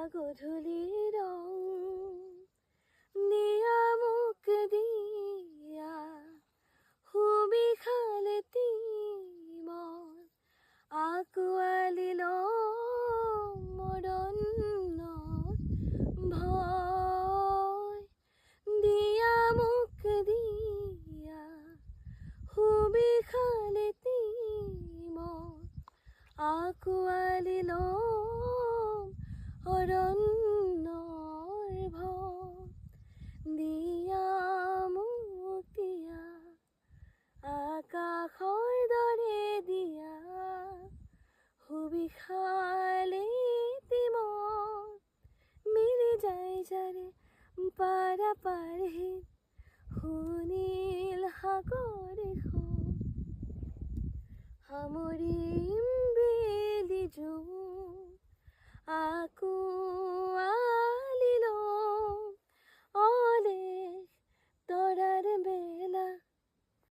গধূলিৰ ৰং দিয়া মোক দিয়া সুবিশালেতি মন আঁকোৱালি লওঁ মদনত ভয় দিয়া মোক দিয়া সুবিশালেতি মন আঁকোৱালি লওঁ অৰণ্যৰ ভয় দিয়া মোক দিয়া আকাশৰ দৰে দিয়া সুবিশালেতি মন মিলি যায় যাৰে পাৰা পাৰহি সুনীল সাগৰ এখন সামৰি